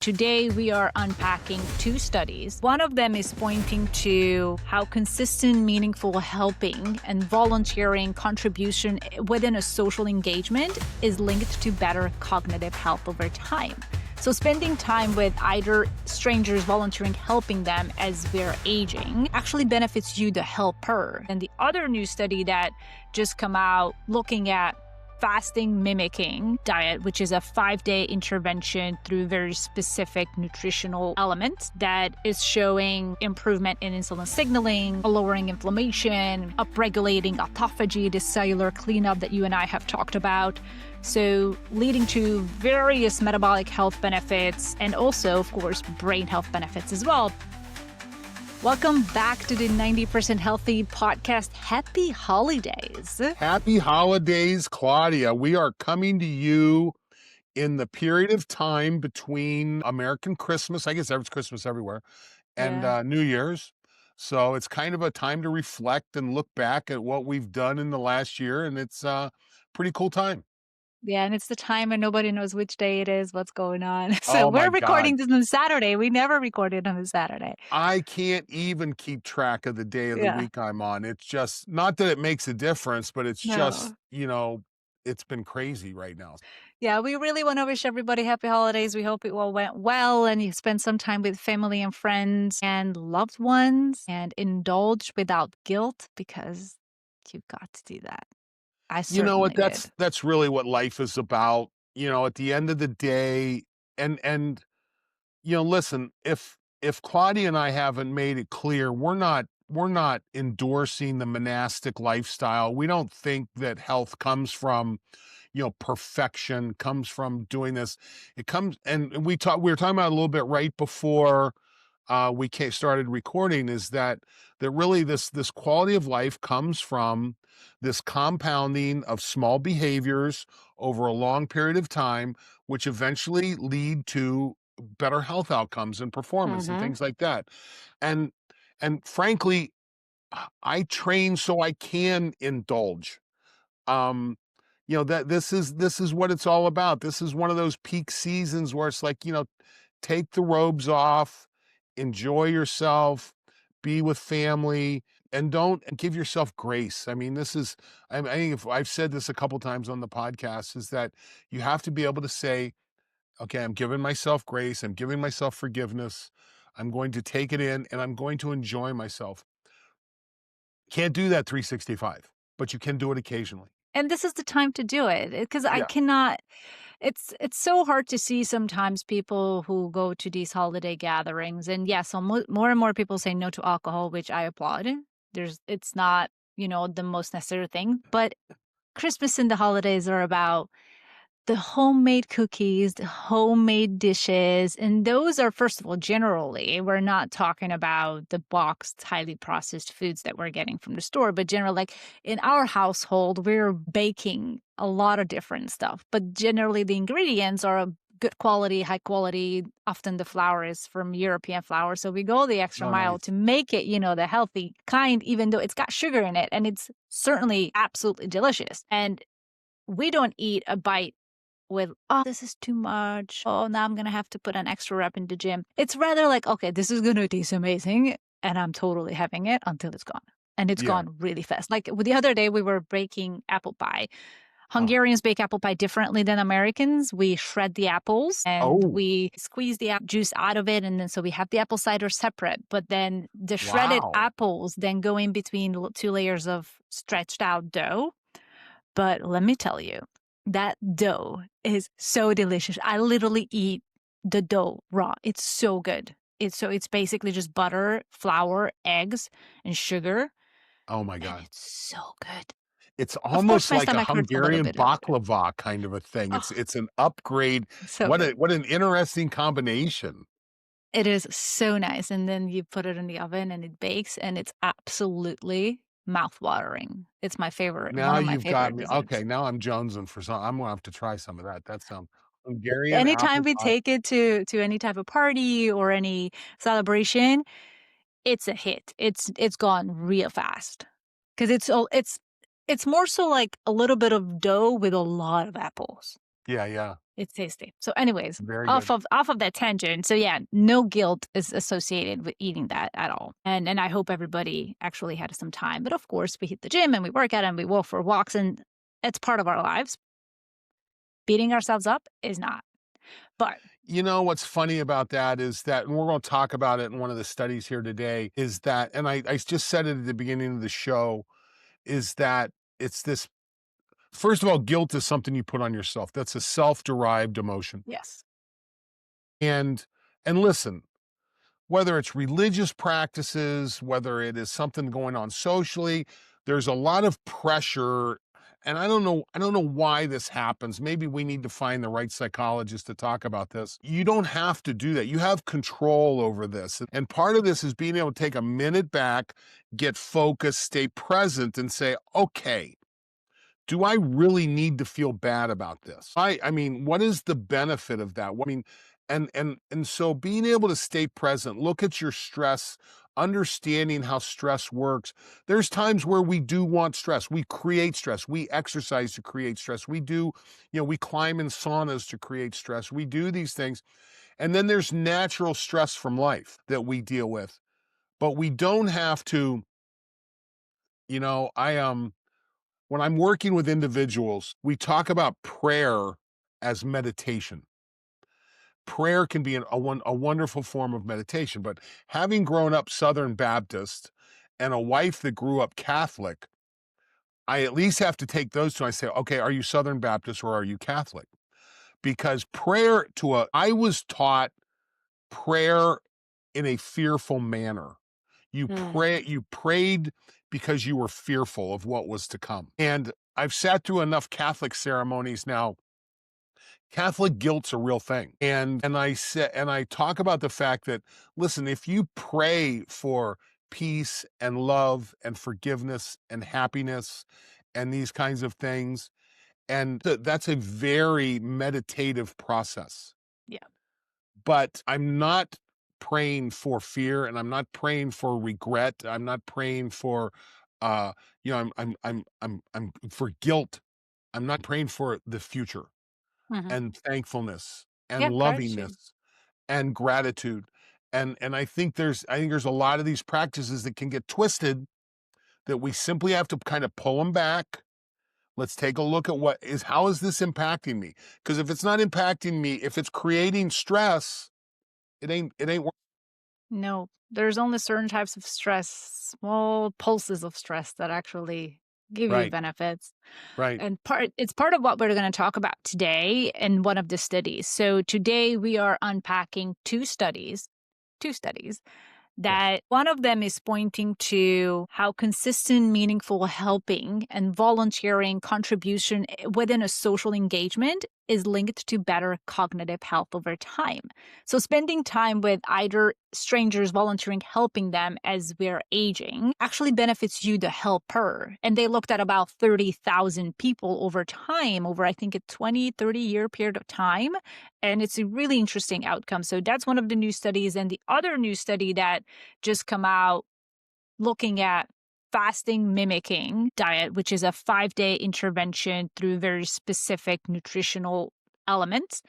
Today, we are unpacking two studies. One of them is pointing to how consistent, meaningful helping and volunteering contribution within a social engagement is linked to better cognitive health over time. So spending time with either strangers, volunteering, helping them as they're aging actually benefits you, the helper. And the other new study that just come out looking at Fasting Mimicking Diet, which is a 5-day intervention through very specific nutritional elements that is showing improvement in insulin signaling, lowering inflammation, upregulating autophagy, the cellular cleanup that you and I have talked about. So leading to various metabolic health benefits and also, of course, brain health benefits as well. Welcome back to the 90% Healthy podcast. Happy holidays. Happy holidays, Klaudia. We are coming to you in the period of time between American Christmas, I guess it's Christmas everywhere, and New Year's. So it's kind of a time to reflect and look back at what we've done in the last year, and it's a pretty cool time. Yeah, and it's the time and nobody knows which day it is, what's going on. So Oh my we're recording God. this on Saturday. We never recorded on a Saturday. I can't even keep track of the day of the Yeah. week I'm on. It's just, not that it makes a difference, but it's just, No. it's been crazy right now. Yeah, we really want to wish everybody happy holidays. We hope it all went well and you spend some time with family and friends and loved ones and indulge without guilt because you've got to do that. I You know what? certainly did. That's really what life is about. At the end of the day, and listen, if Claudia and I haven't made it clear, we're not endorsing the monastic lifestyle. We don't think that health comes from, perfection, comes from doing this. It comes, and we were talking about it a little bit right before started recording, is that really this quality of life comes from this compounding of small behaviors over a long period of time, which eventually lead to better health outcomes and performance and things like that. And and frankly, I train so I can indulge. Um, that this is what it's all about. This is one of those peak seasons where it's like, take the robes off, enjoy yourself, be with family, and don't and give yourself grace. I mean, I think if I've said this a couple times on the podcast, is that you have to be able to say, okay, I'm giving myself grace, I'm giving myself forgiveness, I'm going to take it in, and I'm going to enjoy myself. Can't do that 365, but you can do it occasionally. And this is the time to do it because I Yeah. cannot. It's so hard to see sometimes people who go to these holiday gatherings, and yes, so more and more people say no to alcohol, which I applaud. It's not the most necessary thing, but Christmas and the holidays are about the homemade cookies, the homemade dishes, and those are, first of all, generally, we're not talking about the boxed, highly processed foods that we're getting from the store, but generally, like in our household, we're baking a lot of different stuff, but generally the ingredients are good quality, high quality. Often the flour is from European flour, so we go the extra Oh, mile nice. to make it, the healthy kind, even though it's got sugar in it, and it's certainly absolutely delicious. And we don't eat a bite with, oh, this is too much. Oh, now I'm going to have to put an extra rep in the gym. It's rather like, okay, this is going to taste amazing. And I'm totally having it until it's gone. And it's Yeah. gone really fast. Like the other day, we were baking apple pie. Oh. Hungarians bake apple pie differently than Americans. We shred the apples and we squeeze the apple juice out of it. And then so we have the apple cider separate. But then the shredded Wow. apples then go in between 2 layers of stretched out dough. But let me tell you, that dough is so delicious. I literally eat the dough raw. It's so good. It's basically just butter, flour, eggs, and sugar. Oh my And God. it's so good. It's Of course, almost my like a stomach hurts a little Hungarian bit after. baklava kind of a thing. Oh, It's an upgrade. so good. What an interesting combination. It is so nice. And then you put it in the oven and it bakes and it's absolutely mouth-watering. It's my favorite, Now one of my you've got favorite me. desserts. Okay, now I'm jonesing for some. I'm gonna have to try some of that. That sounds Hungarian Anytime apple we pie. take it to any type of party or any celebration, it's a hit. It's gone real fast because it's more so like a little bit of dough with a lot of apples. Yeah, yeah. It's tasty. So anyways, Very off good. of that tangent. So yeah, no guilt is associated with eating that at all. And I hope everybody actually had some time. But of course, we hit the gym and we work out and we go for walks, and it's part of our lives. Beating ourselves up is not. But You know, what's funny about that is that, and we're going to talk about it in one of the studies here today, is that, and I just said it at the beginning of the show, is that it's this, first of all, guilt is something you put on yourself. That's a self-derived emotion. yes. And listen, whether it's religious practices, whether it is something going on socially, there's a lot of pressure. And I don't know why this happens. Maybe we need to find the right psychologist to talk about this. You don't have to do that. You have control over this. And part of this is being able to take a minute back, get focused, stay present, and say, okay, do I really need to feel bad about this? I mean, what is the benefit of that? I mean, and so being able to stay present, look at your stress, understanding how stress works. There's times where we do want stress. We create stress. We exercise to create stress. We do, we climb in saunas to create stress. We do these things. And then there's natural stress from life that we deal with. But we don't have to, I when I'm working with individuals, we talk about prayer as meditation. Prayer can be a wonderful form of meditation, but having grown up Southern Baptist and a wife that grew up Catholic, I at least have to take those two. I say, okay, are you Southern Baptist or are you Catholic? Because I was taught prayer in a fearful manner. Mm. You prayed because you were fearful of what was to come. And I've sat through enough Catholic ceremonies now. Catholic guilt's a real thing. And I talk about the fact that, listen, if you pray for peace and love and forgiveness and happiness and these kinds of things, and that's a very meditative process. Yeah. But I'm not praying for fear, and I'm not praying for regret. I'm not praying for, I'm for guilt. I'm not praying for the future Hmm. and thankfulness and Yeah, gratitude. lovingness and gratitude. And I think there's a lot of these practices that can get twisted, that we simply have to kind of pull them back. Let's take a look at how is this impacting me? Because if it's not impacting me, if it's creating stress, it ain't No, there's only certain types of stress, small pulses of stress that actually give you right, benefits. right. And it's part of what we're going to talk about today in one of the studies. So today we are unpacking two studies Yes. that one of them is pointing to how consistent, meaningful helping and volunteering contribution within a social engagement is linked to better cognitive health over time. So, spending time with either strangers, volunteering, helping them as we're aging actually benefits you, the helper. And they looked at about 30,000 people over time, over I think a 20, 30-year period of time. And it's a really interesting outcome. So, that's one of the new studies. And the other new study that just come out looking at fasting mimicking diet, which is a 5-day intervention through very specific nutritional elements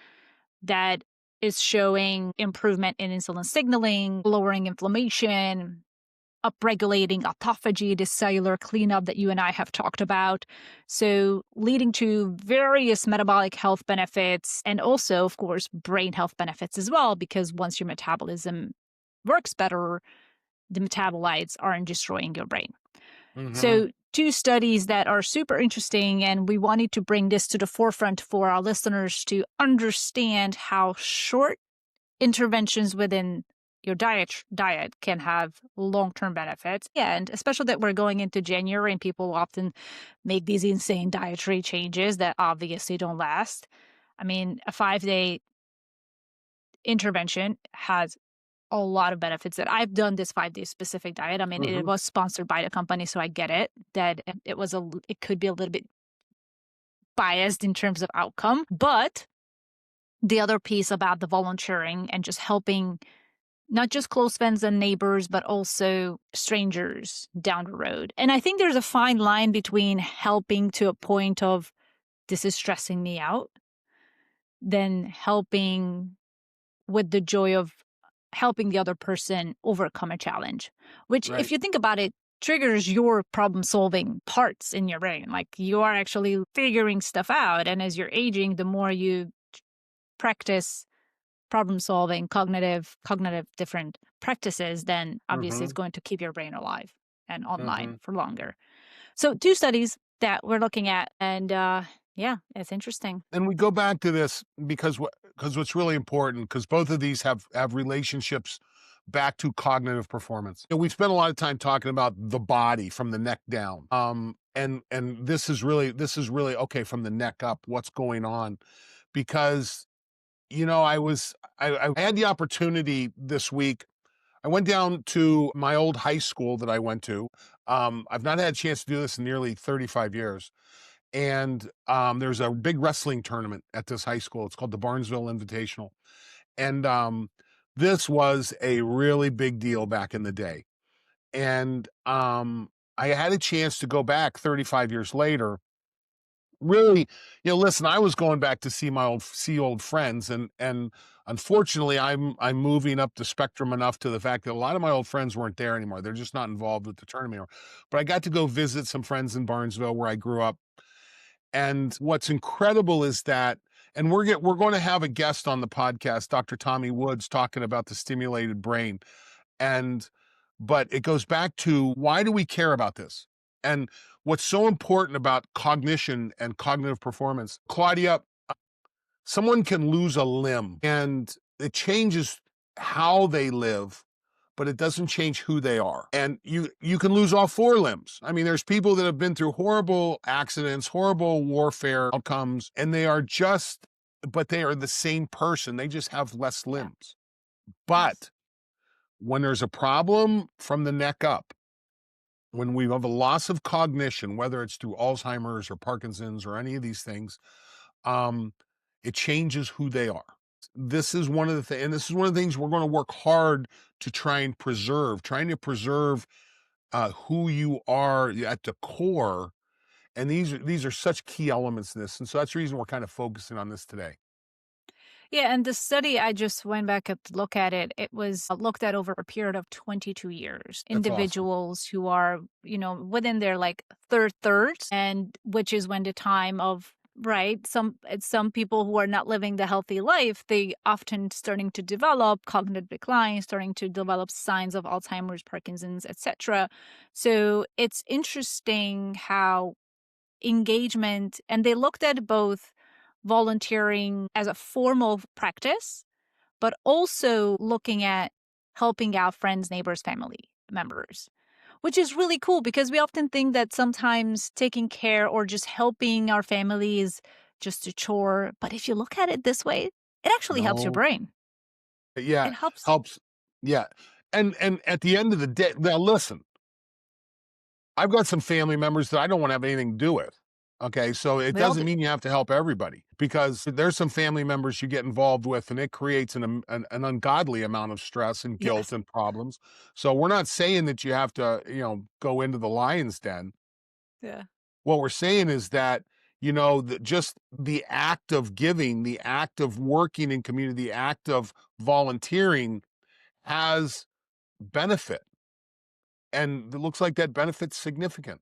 that is showing improvement in insulin signaling, lowering inflammation, upregulating autophagy, the cellular cleanup that you and I have talked about. So, leading to various metabolic health benefits and also, of course, brain health benefits as well, because once your metabolism works better, the metabolites aren't destroying your brain. Hmm. So, two studies that are super interesting, and we wanted to bring this to the forefront for our listeners to understand how short interventions within your diet can have long-term benefits. And especially that we're going into January and people often make these insane dietary changes that obviously don't last. I mean, a 5-day intervention has a lot of benefits that I've done this 5-day specific diet. I mean, it Hmm. was sponsored by the company, so I get it that it could be a little bit biased in terms of outcome. But the other piece about the volunteering and just helping not just close friends and neighbors, but also strangers down the road. And I think there's a fine line between helping to a point of this is stressing me out than helping with the joy of helping the other person overcome a challenge, which, if Right. you think about it, triggers your problem solving parts in your brain. Like you are actually figuring stuff out. And as you're aging, the more you practice problem solving, cognitive different practices, then obviously it's Mhm. going to keep your brain alive and online Mhm. for longer. So, two studies that we're looking at, and yeah, it's interesting. And we go back to this because what's really important, because both of these have relationships back to cognitive performance. And we've spent a lot of time talking about the body from the neck down. And this is really okay from the neck up, what's going on. Because I had the opportunity this week. I went down to my old high school that I went to. I've not had a chance to do this in nearly 35 years. And there's a big wrestling tournament at this high school. It's called the Barnesville Invitational. And this was a really big deal back in the day. And I had a chance to go back 35 years later. Really, listen, I was going back to see old friends, and unfortunately, I'm moving up the spectrum enough to the fact that a lot of my old friends weren't there anymore. They're just not involved with the tournament anymore. But I got to go visit some friends in Barnesville where I grew up. And what's incredible is that, and we're going to have a guest on the podcast, Dr. Tommy Woods, talking about the stimulated brain. And but it goes back to, why do we care about this? And what's so important about cognition and cognitive performance? Klaudia, someone can lose a limb and it changes how they live, but it doesn't change who they are. And you can lose all four limbs. I mean, there's people that have been through horrible accidents, horrible warfare outcomes, and but they are the same person. They just have less Yeah. limbs. Yes. But when there's a problem from the neck up, when we have a loss of cognition, whether it's through Alzheimer's or Parkinson's or any of these things, um, it changes who they are. This is one of the things, and this is one of the things we're going to work hard to trying to preserve who you are at the core. And these are such key elements in this, and so that's the reason we're kind of focusing on this today. Yeah, and the study, I just went back to look at it. It was looked at over a period of 22 years. That's awesome. Individuals who are, within their like thirds, and which is when the time of right. Some people who are not living the healthy life, they often starting to develop cognitive decline, starting to develop signs of Alzheimer's, Parkinson's, etc. So it's interesting how engagement, and they looked at both volunteering as a formal practice, but also looking at helping out friends, neighbors, family members, which is really cool because we often think that sometimes taking care or just helping our family is just a chore. But if you look at it this way, it actually helps your No, brain. yeah, It helps. helps. Yeah, and at the end of the day, now listen, I've got some family members that I don't want to have anything to do with. Okay, so it We all doesn't do. mean you have to help everybody, because there's some family members you get involved with, and it creates an ungodly amount of stress and guilt Yes. and problems. So we're not saying that you have to, go into the lion's den. Yeah. What we're saying is that, just the act of giving, the act of working in community, the act of volunteering has benefit, and it looks like that benefit's significant.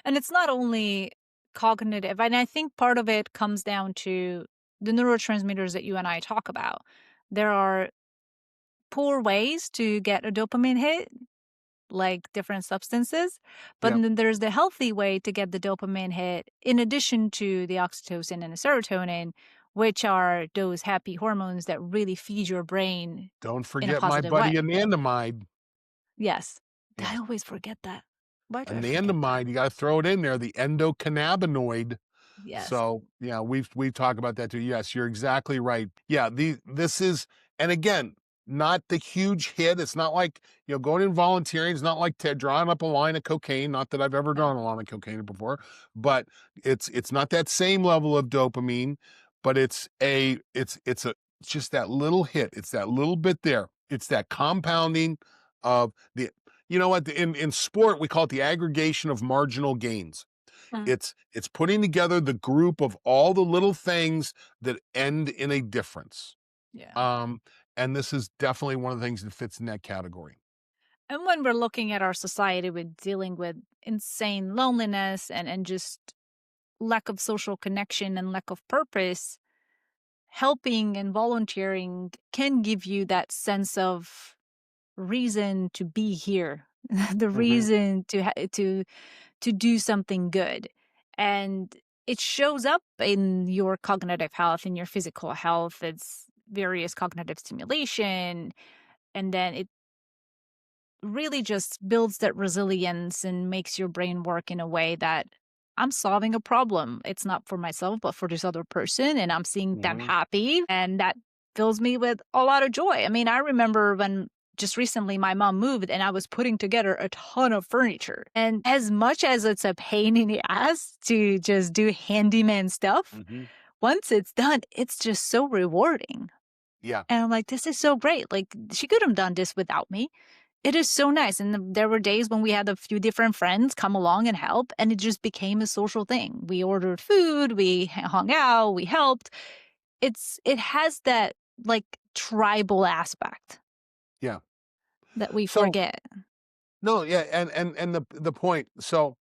And it's not only cognitive, and I think part of it comes down to the neurotransmitters that you and I talk about. There are poor ways to get a dopamine hit, like different substances, but Yeah. then there's the healthy way to get the dopamine hit, in addition to the oxytocin and the serotonin, which are those happy hormones that really feed your brain Don't in a forget my positive buddy way. anandamide. Yes. I Yes. always forget that. Why do I forget that? Anandamide, you gotta throw it in there, the endocannabinoid. Yes. So, yeah, we've talked about that too. Yes, you're exactly right. Yeah, this is, and again, not the huge hit. It's not like, going in volunteering. It's not like drawing up a line of cocaine. Not that I've ever No. drawn a line of cocaine before, but it's not that same level of dopamine, but it's just that little hit. It's that little bit there. It's that compounding of the, you know what, in sport we call it the aggregation of marginal gains. It's putting together the group of all the little things that end in a difference. Yeah. Um, and this is definitely one of the things that fits in that category. And when we're looking at our society with dealing with insane loneliness and just lack of social connection and lack of purpose, helping and volunteering can give you that sense of reason to be here, the Mhm. reason to do something good. And it shows up in your cognitive health, in your physical health. It's various cognitive stimulation. And then it really just builds that resilience and makes your brain work in a way that I'm solving a problem. It's not for myself, but for this other person. And I'm seeing them Mhm. happy. And that fills me with a lot of joy. I mean, I remember when just recently my mom moved and I was putting together a ton of furniture. And as much as it's a pain in the ass to just do handyman stuff, Mhm. once it's done, it's just so rewarding. Yeah. And I'm like, this is so great. Like, she could have done this without me. It is so nice, and there were days when we had a few different friends come along and help, and it just became a social thing. We ordered food, we hung out, we helped. It has that, like, tribal aspect Yeah. that we So forget. no, yeah, and the point. So,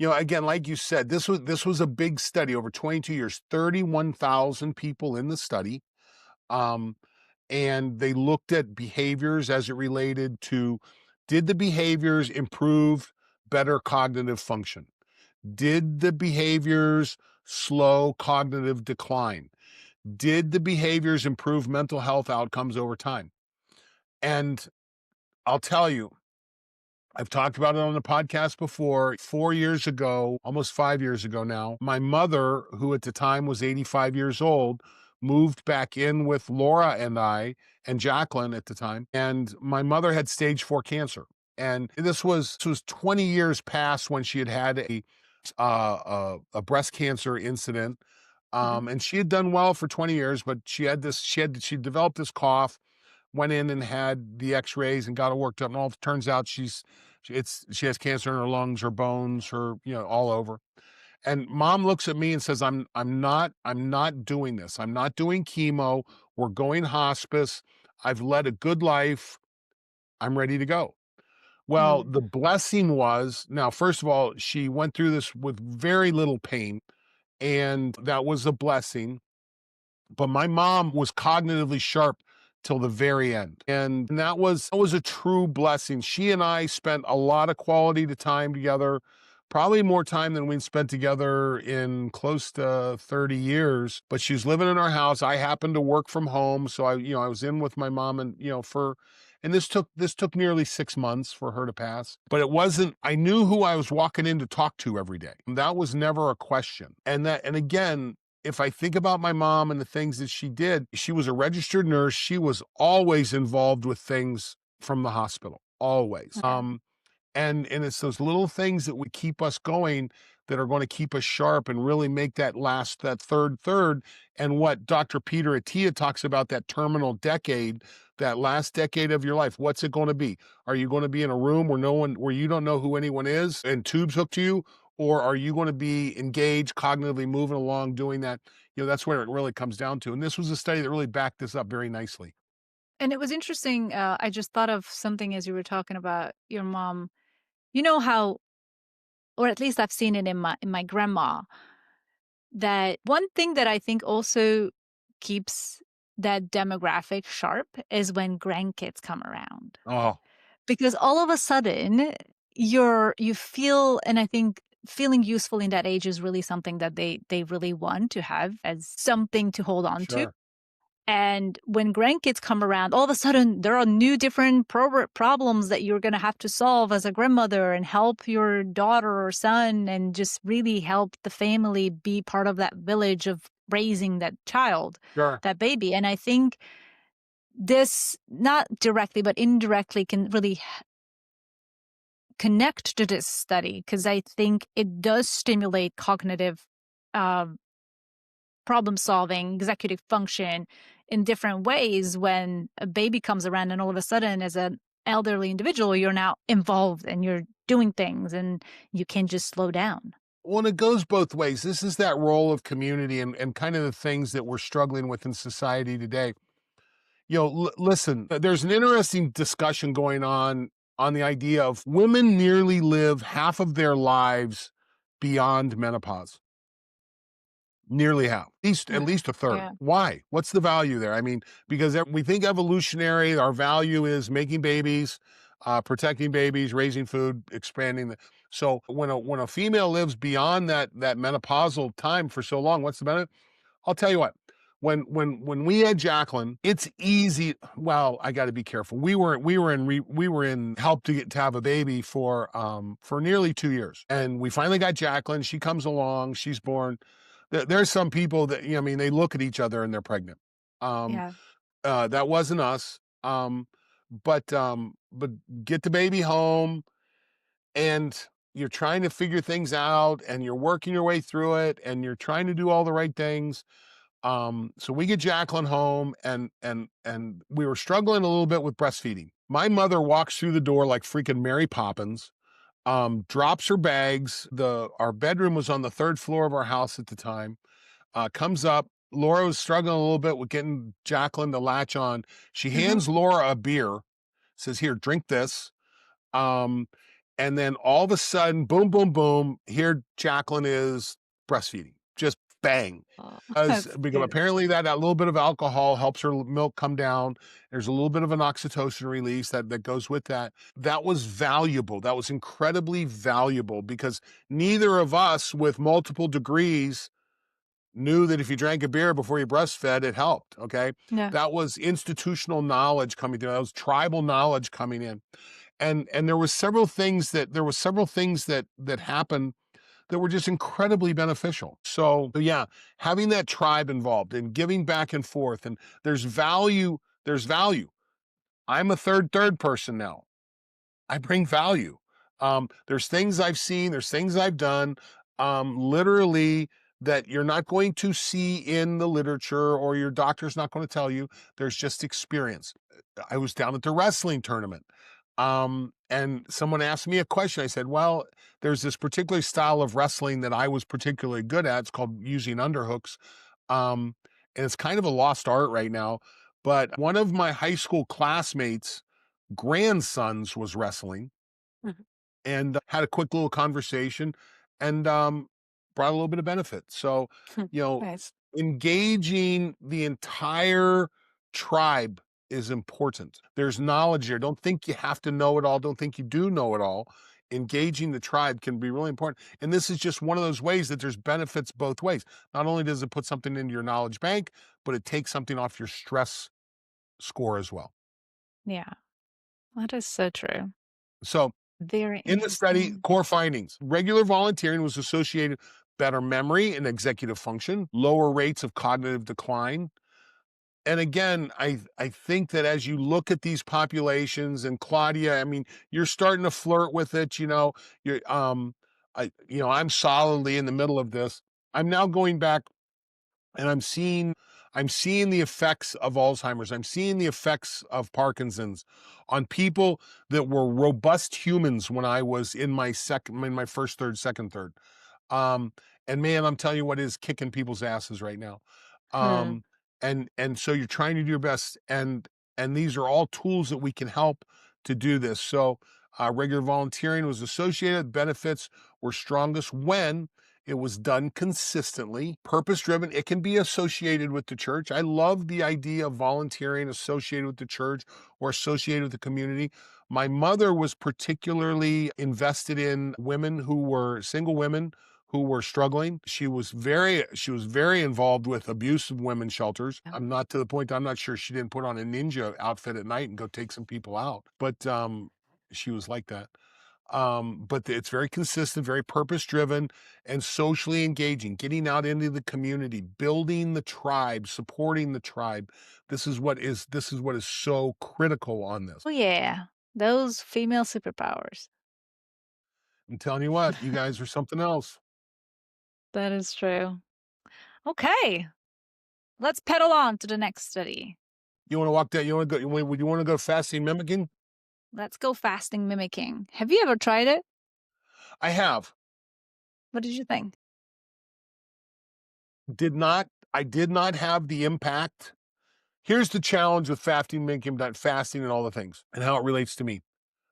again, like you said, this was a big study over 22 years, 31,000 people in the study. Um, and they looked at behaviors as it related to, did the behaviors improve better cognitive function? Did the behaviors slow cognitive decline? Did the behaviors improve mental health outcomes over time? And I'll tell you, I've talked about it on the podcast before. 4 years ago, almost 5 years ago now, my mother, who at the time was 85 years old, moved back in with Laura and I, and Jacqueline at the time. And my mother had stage 4 cancer. And this was 20 years past when she had had a breast cancer incident. Mhm. And she had done well for 20 years, but she developed this cough, went in and had the x-rays and got it worked up, and all it turns out she has cancer in her lungs, her bones, her, all over. And mom looks at me and says, I'm not doing this. I'm not doing chemo. We're going hospice. I've led a good life. I'm ready to go. Well, Mm. the blessing was, now, first of all, she went through this with very little pain, and that was a blessing. But my mom was cognitively sharp till the very end. And that was a true blessing. She and I spent a lot of quality time together, probably more time than we'd spent together in close to 30 years. But she was living in our house. I happened to work from home. So I was in with my mom, and, and this took nearly 6 months for her to pass. But it wasn't, I knew who I was walking in to talk to every day. That was never a question. And again, if I think about my mom and the things that she did, she was a registered nurse. She was always involved with things from the hospital, always. Yeah. And it's those little things that would keep us going, that are going to keep us sharp and really make that third. And what Dr. Peter Attia talks about, that terminal decade, that last decade of your life, what's it going to be? Are you going to be in a room where you don't know who anyone is and tubes hooked to you? Or are you going to be engaged, cognitively moving along, doing that? That's where it really comes down to. And this was a study that really backed this up very nicely. And it was interesting, I just thought of something as you were talking about your mom. You know how, or at least I've seen it in my grandma, that one thing that I think also keeps that demographic sharp is when grandkids come around. Oh, Because all of a sudden you feel, and I think feeling useful in that age is really something that they really want to have as something to hold on to. sure. And when grandkids come around, all of a sudden there are new different problems that you're going to have to solve as a grandmother, and help your daughter or son, and just really help the family be part of that village of raising that child, Sure. that baby. And I think this, not directly but indirectly, can really connect to this study, because I think it does stimulate cognitive uh, problem solving, executive function in different ways when a baby comes around, and all of a sudden, as an elderly individual, you're now involved and you're doing things and you can't just slow down. Well, and it goes both ways. This is that role of community and kind of the things that we're struggling with in society today. Listen, there's an interesting discussion going on the idea of women nearly live half of their lives beyond menopause. Nearly half, at Mhm. least a third. Yeah. Why? What's the value there? I mean, because we think evolutionary, our value is making babies, protecting babies, raising food, expanding the. So when a female lives beyond that menopausal time for so long, what's the benefit? I'll tell you what. When we had Jacqueline, it's easy. Well, I got to be careful. We were in help to have a baby for nearly 2 years, and we finally got Jacqueline. She comes along. She's born. There's some people that I mean, they look at each other and they're pregnant. Um, Yeah. that wasn't us. But get the baby home, and you're trying to figure things out, and you're working your way through it, and you're trying to do all the right things. So we get Jacqueline home, and we were struggling a little bit with breastfeeding. My mother walks through the door like freaking Mary Poppins, drops her bags. Our bedroom was on the third floor of our house at the time. Comes up. Laura was struggling a little bit with getting Jacqueline to latch on. She Mhm. hands Laura a beer, says, "Here, drink this." Um, and then all of a sudden, boom, boom, boom, here Jacqueline is breastfeeding. Just bang. Oh, Because that's because cute. apparently that little bit of alcohol helps her milk come down. There's a little bit of an oxytocin release that goes with that. That was valuable. That was incredibly valuable because neither of us with multiple degrees knew that if you drank a beer before you breastfed, it helped. Okay. Yeah. That was institutional knowledge coming through. That was tribal knowledge coming in. And there were several things that happened that were just incredibly beneficial. So yeah, having that tribe involved and giving back and forth, and there's value. I'm a third person now. I bring value. There's things I've seen, there's things I've done, literally that you're not going to see in the literature or your doctor's not going to tell you. There's just experience. I was down at the wrestling tournament. And someone asked me a question. I said, well, there's this particular style of wrestling that I was particularly good at. It's called using underhooks. And it's kind of a lost art right now. But one of my high school classmates' grandsons was wrestling Mhm. and had a quick little conversation and brought a little bit of benefit. So, you know, Nice. engaging the entire tribe is important. There's knowledge here. Don't think you have to know it all. Don't think you do know it all. Engaging the tribe can be really important. And this is just one of those ways that there's benefits both ways. Not only does it put something into your knowledge bank, but it takes something off your stress score as well. Yeah. That is so true. So, Very in the study, interesting. core findings regular volunteering was associated better memory and executive function, lower rates of cognitive decline. And again, I think that as you look at these populations and Klaudia, I mean, you're starting to flirt with it, you're I'm solidly in the middle of this. I'm now going back and I'm seeing the effects of Alzheimer's. I'm seeing the effects of Parkinson's on people that were robust humans when I was in my first third, second third. Um, and man, I'm telling you what is kicking people's asses right now. Hmm. Um, and so you're trying to do your best, and these are all tools that we can help to do this. So regular volunteering was associated. Benefits were strongest when it was done consistently, purpose driven. It can be associated with the church. I love the idea of volunteering associated with the church or associated with the community. My mother was particularly invested in women who were single women who were struggling. She was very involved with abusive women's shelters. Yeah. I'm not to the point I'm not sure she didn't put on a ninja outfit at night and go take some people out. But she was like that. But it's very consistent, very purpose driven, and socially engaging, getting out into the community, building the tribe, supporting the tribe. This is what is so critical on this. Oh, yeah. Those female superpowers. I'm telling you what, you guys are something else. That is true. Okay. Let's pedal on to the next study. You want to walk that? You want to go fasting mimicking? Let's go fasting mimicking. Have you ever tried it? I have. What did you think? Did not I did not have the impact. Here's the challenge with fasting, making diet, fasting, and all the things, and how it relates to me.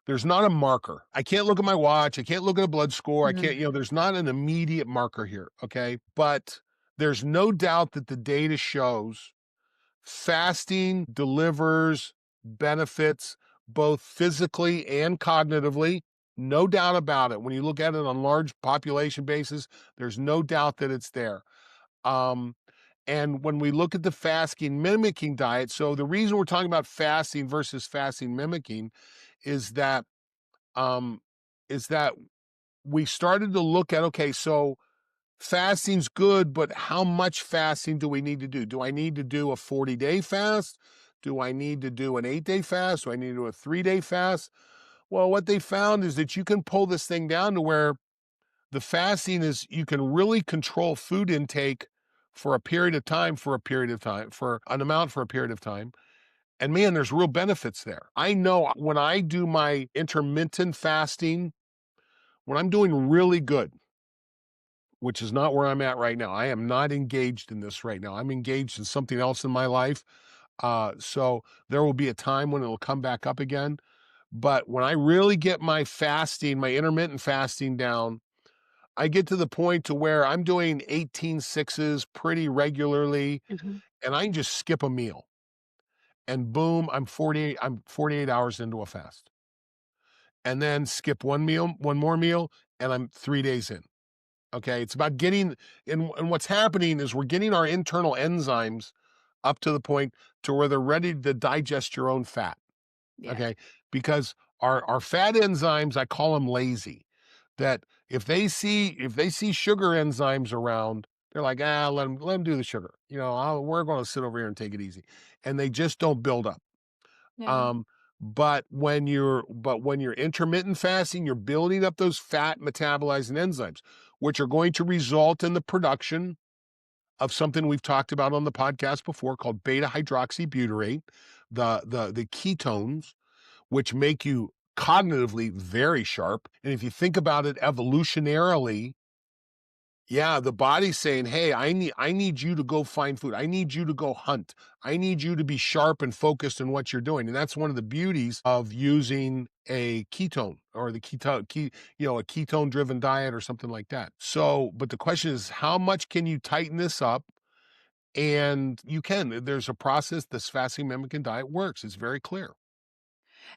There's not a marker. I can't look at my watch. I can't look at a blood score. I can't, Mhm. there's not an immediate marker here. Okay. But there's no doubt that the data shows fasting delivers benefits both physically and cognitively. No doubt about it. When you look at it on large population basis, there's no doubt that it's there. Um, and when we look at the fasting mimicking diet, so the reason we're talking about fasting versus fasting mimicking is that um, is that we started to look at, okay, so fasting's good, but how much fasting do we need to do? Do I need to do a 40-day fast? Do I need to do an 8-day fast? Do I need to do a 3-day fast? Well, what they found is that you can pull this thing down to where the fasting is, you can really control food intake for a period of time, for an amount for a period of time. And man, there's real benefits there. I know when I do my intermittent fasting, when I'm doing really good, which is not where I'm at right now. I am not engaged in this right now. I'm engaged in something else in my life. So there will be a time when it'll come back up again. But when I really get my fasting, my intermittent fasting down, I get to the point to where I'm doing 18/6s pretty regularly, Mhm. and I can just skip a meal. And boom, I'm 48 hours into a fast. And then skip one more meal, and I'm 3 days in. Okay, it's about getting, and what's happening is we're getting our internal enzymes up to the point to where they're ready to digest your own fat. Yeah. Okay, because our fat enzymes, I call them lazy. That if they see sugar enzymes around, they're like, ah, let them do the sugar. We're going to sit over here and take it easy, and they just don't build up. Yeah. Um, but when you're intermittent fasting, you're building up those fat metabolizing enzymes, which are going to result in the production of something we've talked about on the podcast before called beta hydroxybutyrate, the ketones, which make you cognitively very sharp. And if you think about it evolutionarily, yeah, the body's saying, "Hey, I need you to go find food. I need you to go hunt. I need you to be sharp and focused in what you're doing." And that's one of the beauties of using a ketone or a ketone driven diet or something like that. So, but the question is, how much can you tighten this up? And you can. There's a process. This fasting mimicking diet works. It's very clear.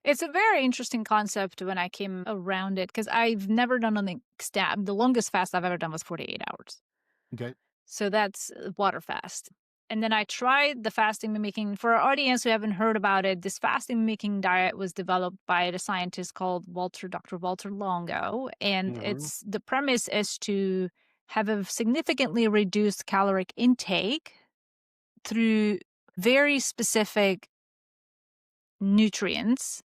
It's a very interesting concept when I came around it because I've never done an extent. The longest fast I've ever done was 48 hours. Okay. So that's water fast. And then I tried the fasting mimicking. For our audience who haven't heard about it, this fasting mimicking diet was developed by a scientist called Dr. Walter Longo. And Hmm. it's the premise is to have a significantly reduced caloric intake through very specific nutrients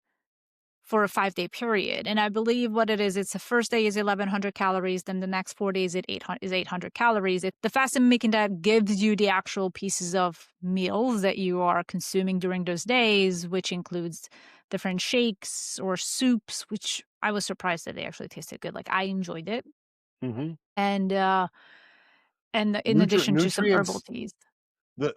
for a 5-day period. And I believe what it is, it's the first day is 1,100 calories, then the next 4 days is 800 calories. The fasting making diet gives you the actual pieces of meals that you are consuming during those days, which includes different shakes or soups, which I was surprised that they actually tasted good. Like I enjoyed it. Hmm. And in addition to some herbal Nutrients. teas.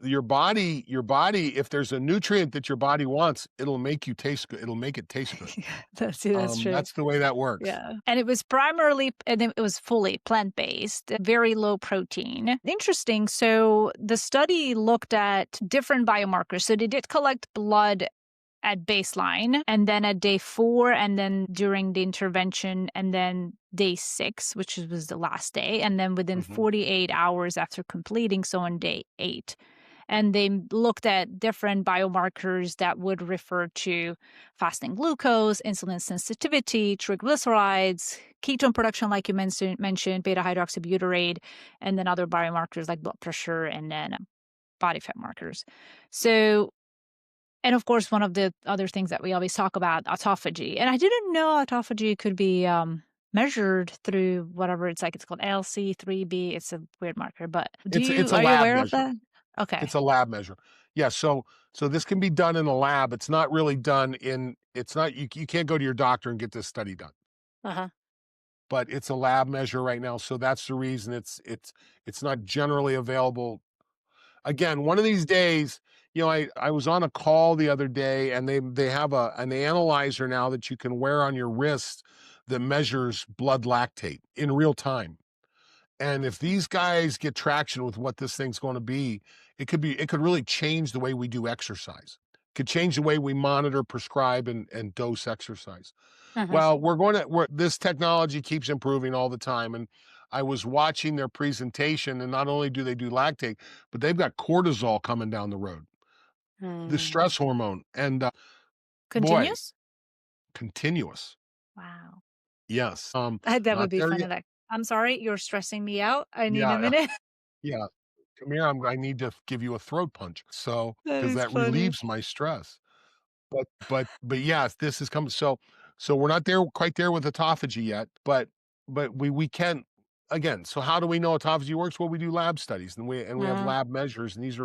Your body, if there's a nutrient that your body wants, it'll make you taste good. It'll make it taste good. That's true. That's the way that works. Yeah. And it was primarily and it was fully plant-based, very low protein. Interesting. So the study looked at different biomarkers. So they did collect blood at baseline and then at day 4 and then during the intervention and then day 6, which was the last day, and then within Hmm. 48 hours after completing, so on day 8. And they looked at different biomarkers that would refer to fasting glucose, insulin sensitivity, triglycerides, ketone production, like you mentioned beta hydroxybutyrate, and then other biomarkers like blood pressure and then body fat markers. So, and of course, one of the other things that we always talk about, autophagy. And I didn't know autophagy could be measured through whatever it's like. It's called LC3B. It's a weird marker, but It's a are you lab aware of measure. that? Okay. It's a lab measure. Yeah, so this can be done in a lab. It's not really done in it's not you can't go to your doctor and get this study done. Uh-huh. but it's a lab measure right now, so that's the reason it's not generally available. Again, one of these days, I was on a call the other day, and they have an analyzer now that you can wear on your wrist that measures blood lactate in real time. And if these guys get traction with what this thing's going to be, it could really change the way we do exercise. Could change the way we monitor, prescribe, and dose exercise. Mhm. Well, this technology keeps improving all the time. And I was watching their presentation, and not only do they do lactate, but they've got cortisol coming down the road, the Hmm. stress hormone, and boy, Continuous? continuous. Wow. Yes. That would Not be there funny. yet. Like, I'm sorry, you're stressing me out. I need a Yeah, minute. yeah. Come here. I need to give you a throat punch. So, That because is that funny. relieves my stress. But yes, this is coming. So we're not there quite there with autophagy yet, but we can again. So how do we know autophagy works? Well, we do lab studies, and we have Mm. lab measures, and these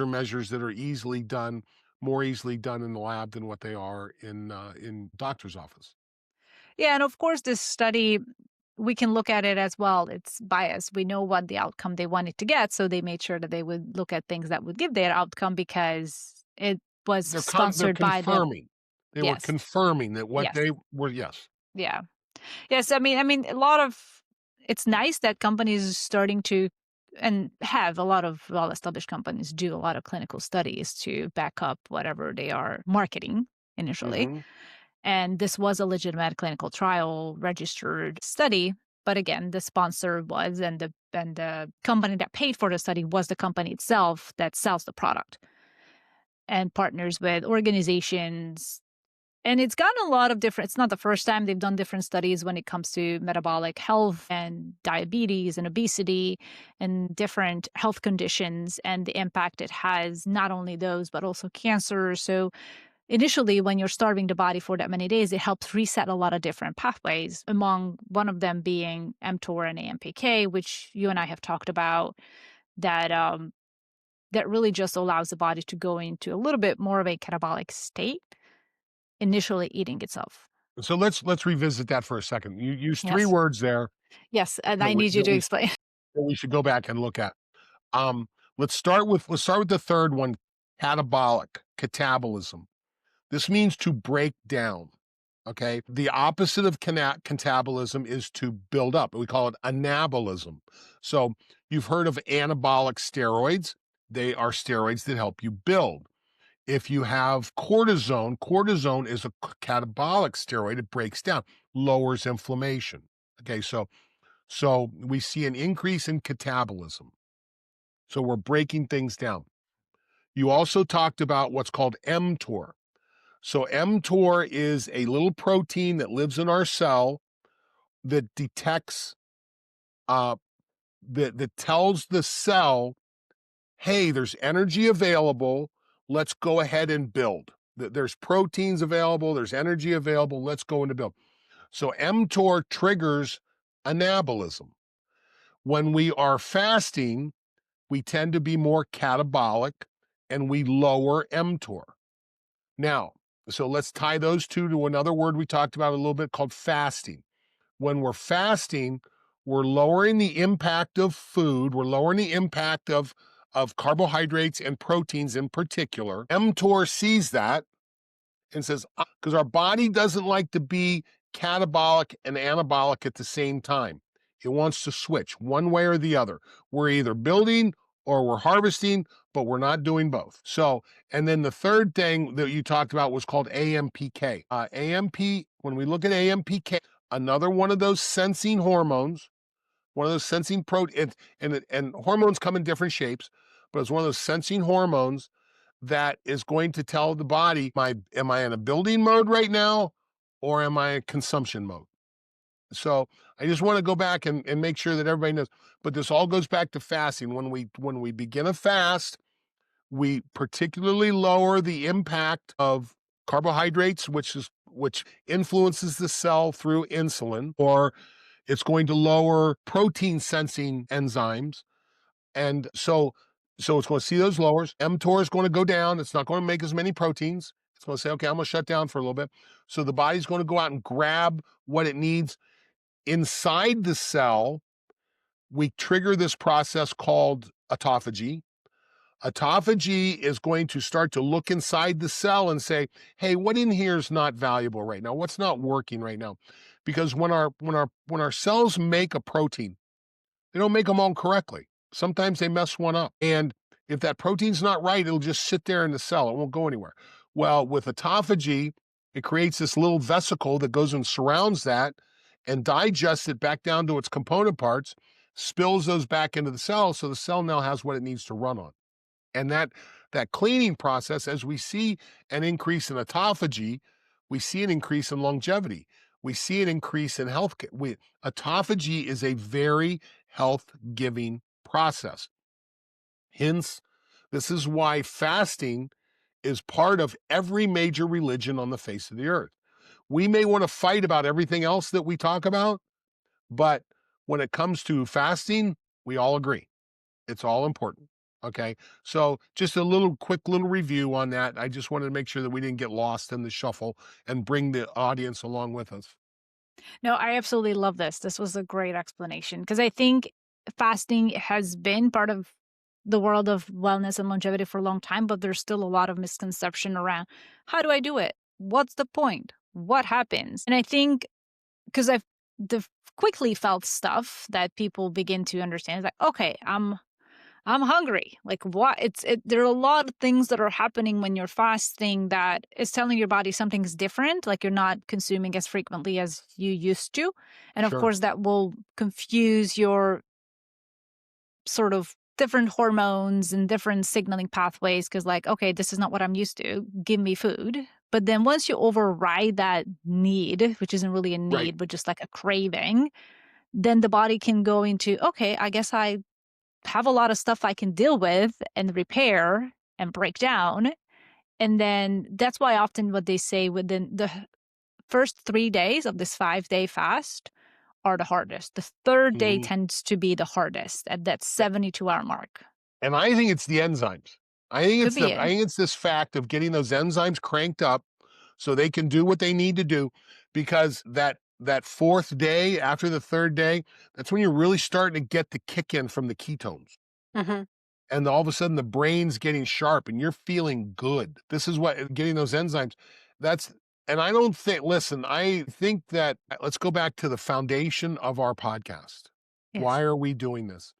are measures that are easily done, more easily done in the lab than what they are in doctor's office. Yeah, and of course, this study, we can look at it as well. It's biased. We know what the outcome they wanted to get, so they made sure that they would look at things that would give their outcome because it was They're sponsored by the. confirming. They were Yes. confirming that what Yes. they were. Yes. Yeah. Yes, I mean, a lot of it's nice that companies are starting to and have a lot of well-established companies do a lot of clinical studies to back up whatever they are marketing initially. Hmm. And this was a legitimate clinical trial registered study. But again, the sponsor was and the company that paid for the study was the company itself that sells the product and partners with organizations, and it's gotten a lot of different. It's not the first time they've done different studies when it comes to metabolic health and diabetes and obesity and different health conditions and the impact it has, not only those, but also cancer. So initially, when you're starving the body for that many days, it helps reset a lot of different pathways, among one of them being mTOR and AMPK, which you and I have talked about, that really just allows the body to go into a little bit more of a catabolic state, initially eating itself. So let's revisit that for a second. You used three Yes. words there Yes, and that I we need you that to we explain. that we should go back and look at. Um, let's start with the third one, catabolic, catabolism. This means to break down. Okay. The opposite of catabolism is to build up. We call it anabolism. So you've heard of anabolic steroids. They are steroids that help you build. If you have cortisone, cortisone is a catabolic steroid. It breaks down, lowers inflammation. Okay. So we see an increase in catabolism. So we're breaking things down. You also talked about what's called mTOR. So mTOR is a little protein that lives in our cell that detects, uh, that tells the cell, hey, there's energy available. Let's go ahead and build. There's proteins available. There's energy available. Let's go into build. So mTOR triggers anabolism. When we are fasting, we tend to be more catabolic and we lower mTOR. Now, so let's tie those two to another word we talked about a little bit called fasting. When we're fasting, we're lowering the impact of food, we're lowering the impact of carbohydrates and proteins in particular. mTOR sees that and says, because our body doesn't like to be catabolic and anabolic at the same time. It wants to switch one way or the other. We're either building or we're harvesting, but we're not doing both. So, and then the third thing that you talked about was called AMPK. When we look at AMPK, another one of those sensing hormones, one of those sensing proteins, and hormones come in different shapes, but it's one of those sensing hormones that is going to tell the body, am I in a building mode right now or am I in consumption mode? So I just want to go back and make sure that everybody knows. But this all goes back to fasting. When we begin a fast, we particularly lower the impact of carbohydrates, which influences the cell through insulin, or it's going to lower protein sensing enzymes, and so it's going to see those lowers. mTOR is going to go down. It's not going to make as many proteins. It's going to say, okay, I'm going to shut down for a little bit. So the body's going to go out and grab what it needs. Inside the cell, we trigger this process called autophagy. Autophagy is going to start to look inside the cell and say, "Hey, what in here is not valuable right now? What's not working right now?" Because when our cells make a protein, they don't make them all correctly. Sometimes they mess one up. And if that protein's not right, it'll just sit there in the cell. It won't go anywhere. Well, with autophagy, it creates this little vesicle that goes and surrounds that and digests it back down to its component parts, spills those back into the cell. So the cell now has what it needs to run on. And that cleaning process, as we see an increase in autophagy, we see an increase in longevity. We see an increase in health. Autophagy is a very health-giving process. Hence, this is why fasting is part of every major religion on the face of the earth. We may want to fight about everything else that we talk about, but when it comes to fasting, we all agree. It's all important. Okay. So just a quick little review on that. I just wanted to make sure that we didn't get lost in the shuffle and bring the audience along with us. No, I absolutely love this. This was a great explanation because I think fasting has been part of the world of wellness and longevity for a long time, but there's still a lot of misconception around how do I do it? What's the point? What happens? And I think because I've the quickly felt stuff that people begin to understand is like, okay, I'm hungry. Like what? There are a lot of things that are happening when you're fasting that is telling your body something's different, like you're not consuming as frequently as you used to. And of Sure. course that will confuse your sort of different hormones and different signaling pathways because like, okay, this is not what I'm used to. Give me food. But then once you override that need, which isn't really a Right. need, but just like a craving, then the body can go into, okay, I guess I have a lot of stuff I can deal with and repair and break down. And then that's why often what they say within the first 3 days of this 5-day fast are the hardest. The third day Mhm. tends to be the hardest at that 72-hour mark. And I think it's the enzymes. I think Could it's be the it. I think it's this fact of getting those enzymes cranked up so they can do what they need to do, because that fourth day after the third day, that's when you're really starting to get the kick in from the ketones. Mhm. And all of a sudden the brain's getting sharp and you're feeling good. This is what getting those enzymes. That's and I don't think listen, I think that let's go back to the foundation of our podcast. Why Yes. are we doing this?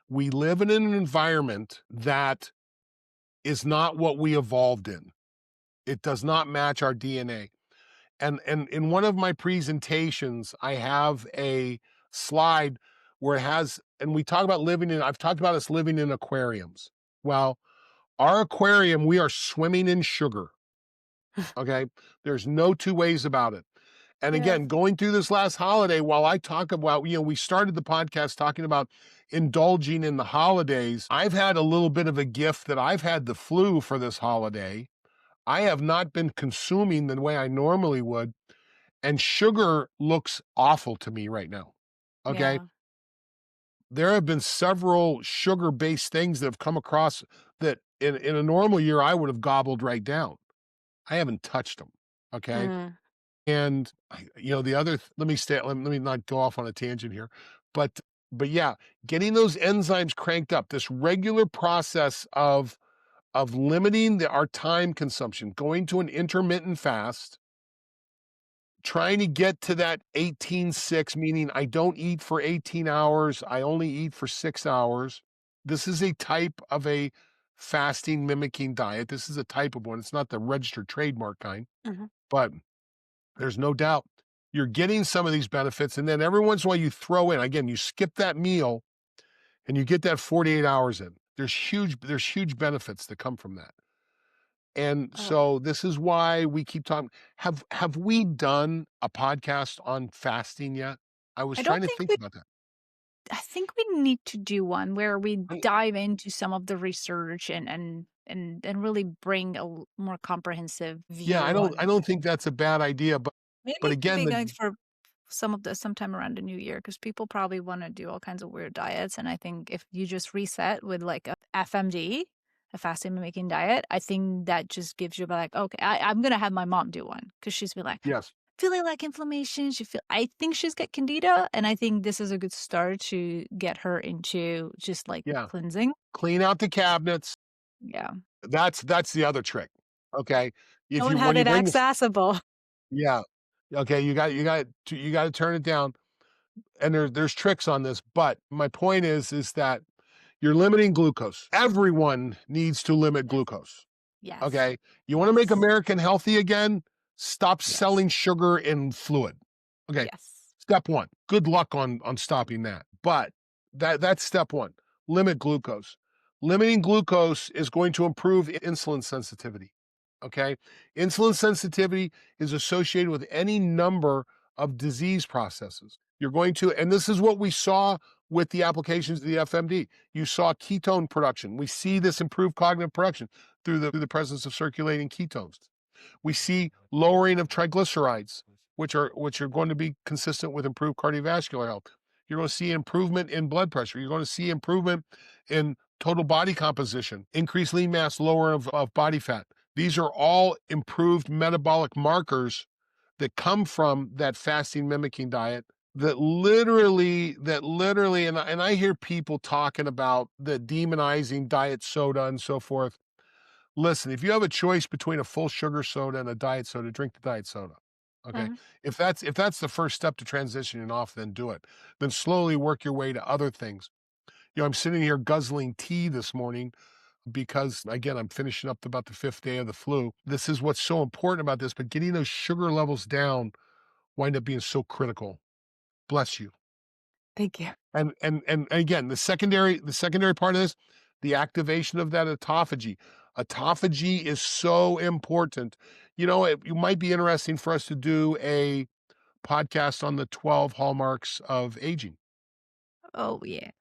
We live in an environment that is not what we evolved in. It does not match our DNA. And in one of my presentations, I have a slide where it has, and we talk about living in, I've talked about us living in aquariums. Well, our aquarium, we are swimming in sugar. Okay. There's no two ways about it. And Yeah. again, going through this last holiday, while I talk about, we started the podcast talking about indulging in the holidays. I've had a little bit of a gift that I've had the flu for this holiday. I have not been consuming the way I normally would. And sugar looks awful to me right now. Okay. Yeah. There have been several sugar based things that have come across that in a normal year I would have gobbled right down. I haven't touched them. Okay. Mm. And the other, let me not go off on a tangent here, but, yeah, getting those enzymes cranked up, this regular process of limiting our time consumption, going to an intermittent fast, trying to get to that 18-6, meaning I don't eat for 18 hours, I only eat for 6 hours. This is a type of a fasting mimicking diet. This is a type of one. It's not the registered trademark kind, Mhm. but there's no doubt you're getting some of these benefits. And then every once in a while you throw in, again, you skip that meal and you get that 48 hours in. There's huge benefits that come from that. And Oh, so this is why we keep talking. Have we done a podcast on fasting yet? I was I trying don't to think think we about that. I think we need to do one where we I dive into some of the research and really bring a more comprehensive Yeah, I view don't I on don't think that's a bad idea, but maybe again, maybe the going for sometime around the new year because people probably want to do all kinds of weird diets. And I think if you just reset with like a FMD, a fasting mimicking diet, I think that just gives you like, okay, I'm gonna have my mom do one because she's been like, yes. feeling like inflammation. I think she's got candida, and I think this is a good start to get her into just like Yeah. cleansing. Clean out the cabinets. Yeah. That's the other trick. Okay. If Don't you have when you it bring this, accessible. yeah. Okay, you got to turn it down. And there's tricks on this, but my point is that you're limiting glucose. Everyone needs to limit Yes. glucose. Yes. Okay. You want to make Yes. American healthy again? Stop Yes. selling sugar in fluid. Okay. Yes. Step one. Good luck on stopping that. But that's step one. Limit glucose. Limiting glucose is going to improve insulin sensitivity. Okay. Insulin sensitivity is associated with any number of disease processes. You're going to, and this is what we saw with the applications of the FMD. You saw ketone production. We see this improved cognitive production through the presence of circulating ketones. We see lowering of triglycerides, which are going to be consistent with improved cardiovascular health. You're going to see improvement in blood pressure. You're going to see improvement in total body composition, increased lean mass, lower of body fat. These are all improved metabolic markers that come from that fasting mimicking diet that literally, and I hear people talking about the demonizing diet soda and so forth. Listen, if you have a choice between a full sugar soda and a diet soda, drink the diet soda. Okay. Mhm. If that's the first step to transitioning off, then do it. Then slowly work your way to other things. I'm sitting here guzzling tea this morning because again, I'm finishing up about the fifth day of the flu. This is what's so important about this, but getting those sugar levels down wind up being so critical. Bless you. Thank you. And again, the secondary part of this, the activation of that autophagy. Autophagy is so important. It might be interesting for us to do a podcast on the 12 hallmarks of aging. Oh, yeah. It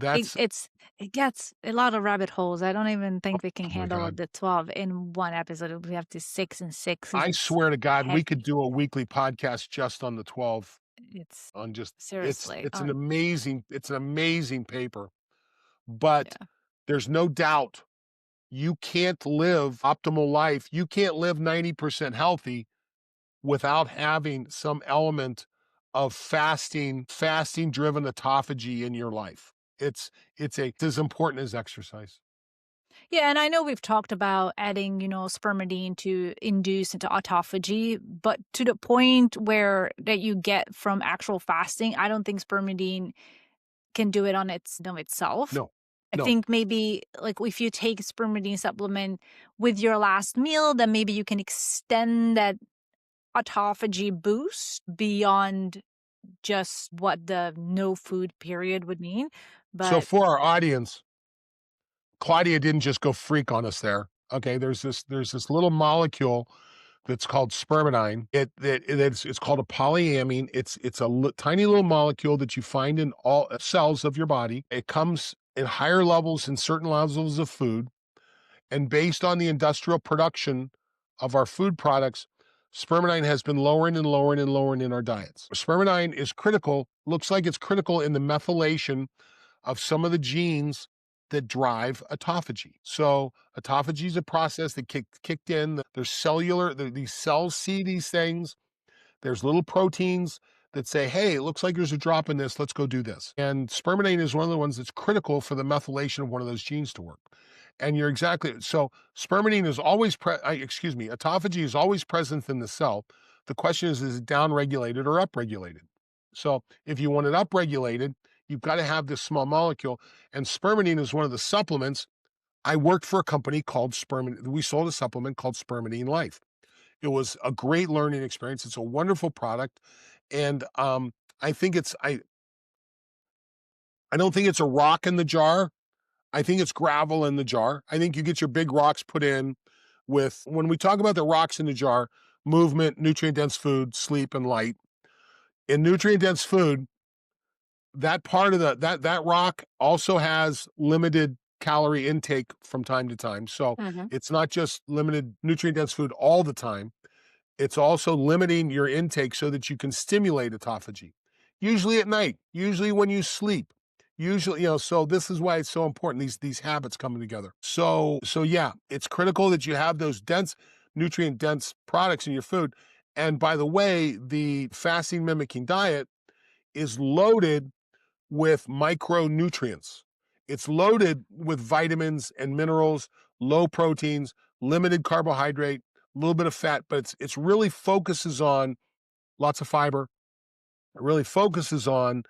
That's it's it gets a lot of rabbit holes. I don't even think we can oh my handle God. the 12 in one episode. We have to 6 and 6 'cause I it's swear to God, we could heavy. do a weekly podcast just on the 12 It's on just it's seriously it's an on amazing it's an amazing paper. But yeah. there's no doubt you can't live optimal life. You can't live 90% healthy without having some element of fasting driven autophagy in your life. It's as important as exercise. Yeah, and I know we've talked about adding, spermidine to induce into autophagy, but to the point where that you get from actual fasting, I don't think spermidine can do it on itself. No, I no. think maybe like if you take spermidine supplement with your last meal, then maybe you can extend that autophagy boost beyond just what the no food period would mean. So But for our audience, Claudia didn't just go freak on us there. Okay, there's this little molecule that's called spermidine. It's called a polyamine. It's a tiny little molecule that you find in all cells of your body. It comes in higher levels in certain levels of food, and based on the industrial production of our food products, spermidine has been lowering and lowering and lowering in our diets. Spermidine is critical. Looks like it's critical in the methylation of some of the genes that drive autophagy. So autophagy is a process that kicked in. There's cellular, these cells see these things. There's little proteins that say, hey, it looks like there's a drop in this. Let's go do this. And spermidine is one of the ones that's critical for the methylation of one of those genes to work. And you're exactly so. Spermidine is always autophagy is always present in the cell. The question is it downregulated or upregulated? So if you want it upregulated, you've got to have this small molecule. And spermidine is one of the supplements. I worked for a company called Spermidine. We sold a supplement called Spermidine Life. It was a great learning experience. It's a wonderful product, and I think I don't think it's a rock in the jar. I think it's gravel in the jar. I think you get your big rocks put in with when we talk about the rocks in the jar, movement, nutrient dense food, sleep, and light. In nutrient dense food, that part of that rock also has limited calorie intake from time to time. So Mhm. it's not just limited nutrient dense food all the time. It's also limiting your intake so that you can stimulate autophagy, usually at night, usually when you sleep. Usually, so this is why it's so important, these habits coming together. So yeah, it's critical that you have those nutrient dense products in your food. And by the way, the fasting mimicking diet is loaded with micronutrients. It's loaded with vitamins and minerals, low proteins, limited carbohydrate, a little bit of fat, but it's really focuses on lots of fiber. It really focuses on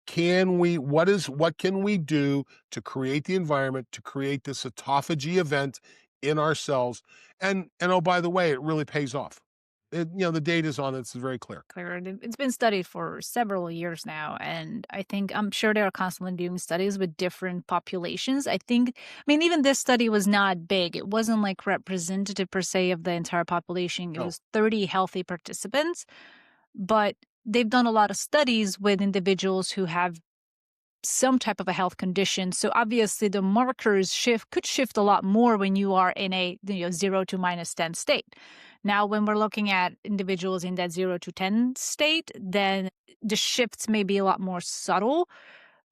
what can we do to create the environment, to create this autophagy event in our cells? And oh, by the way, it really pays off. The data is on it, it's very clear. Clear. It's been studied for several years now, and I'm sure they are constantly doing studies with different populations. Even this study was not big. It wasn't like representative per se of the entire population. It No. was 30 healthy participants, but they've done a lot of studies with individuals who have some type of a health condition. So obviously the markers could shift a lot more when you are in a 0 to -10 state. Now, when we're looking at individuals in that 0 to 10 state, then the shifts may be a lot more subtle,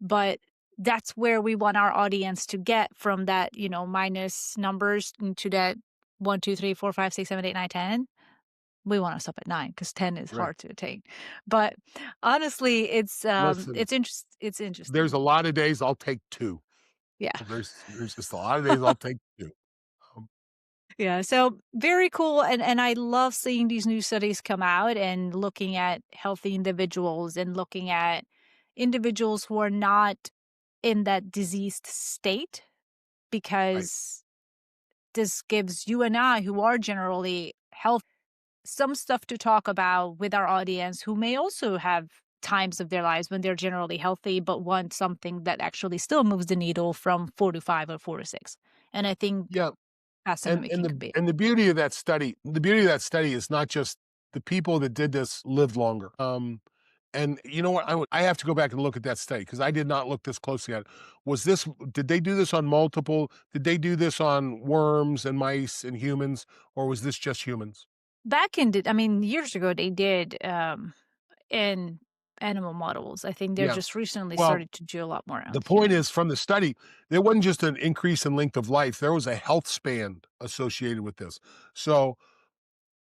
but that's where we want our audience to get from that, minus numbers into that 1, 2, 3, 4, 5, 6, 7, 8, 9, 10. We wanna stop at 9 because 10 is Right. hard to attain. But honestly, Listen, it's there's interesting. a lot of days I'll take 2. Yeah. There's just a lot of days I'll take 2. Um, Yeah, so very cool, and I love seeing these new studies come out and looking at healthy individuals and looking at individuals who are not in that diseased state, right. because this gives you and I, who are generally healthy, some stuff to talk about with our audience who may also have times of their lives when they're generally healthy but want something that actually still moves the needle from 4 to 5 or 4 to 6. And I think Yeah, passive and mimicking the could be. and the beauty of that study is not just the people that did this lived longer. And you know what? I have to go back and look at that study because I did not look this closely at it. Did they do this on did they do this on worms and mice and humans, or was this just humans? Years ago they did, in animal models. I think they're Yeah. just recently Well, started to do a lot more the on point is humans. from the study, there wasn't just an increase in length of life, there was a health span associated with this. So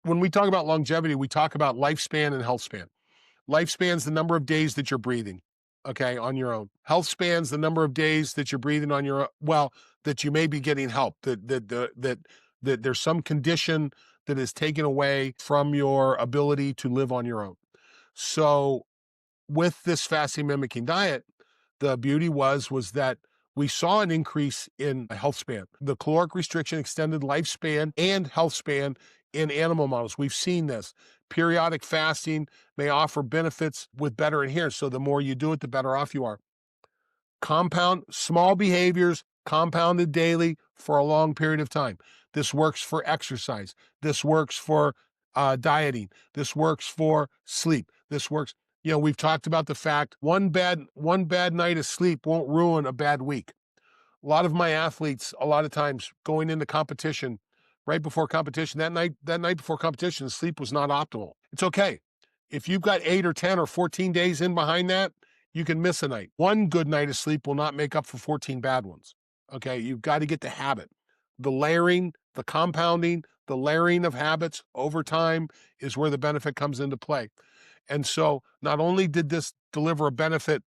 when we talk about longevity, we talk about lifespan and health span. Lifespan's the number of days that you're breathing, okay, on your own. Health span's the number of days that you're breathing on your own, well, that you may be getting help, that there's some condition that is taken away from your ability to live on your own. So with this fasting mimicking diet, the beauty was that we saw an increase in health span. The caloric restriction extended lifespan and health span in animal models. We've seen this. Periodic fasting may offer benefits with better adherence. So the more you do it, the better off you are. Compound small behaviors compounded daily for a long period of time. This works for exercise. This works for dieting. This works for sleep. This works. We've talked about the fact one bad night of sleep won't ruin a bad week. A lot of my athletes, a lot of times going into competition, right before competition, that night before competition, sleep was not optimal. It's okay. If you've got 8 or 10 or 14 days in behind that, you can miss a night. One good night of sleep will not make up for 14 bad ones. Okay. You've got to get the habit. The layering, the compounding, the layering of habits over time is where the benefit comes into play. And so not only did this deliver a benefit,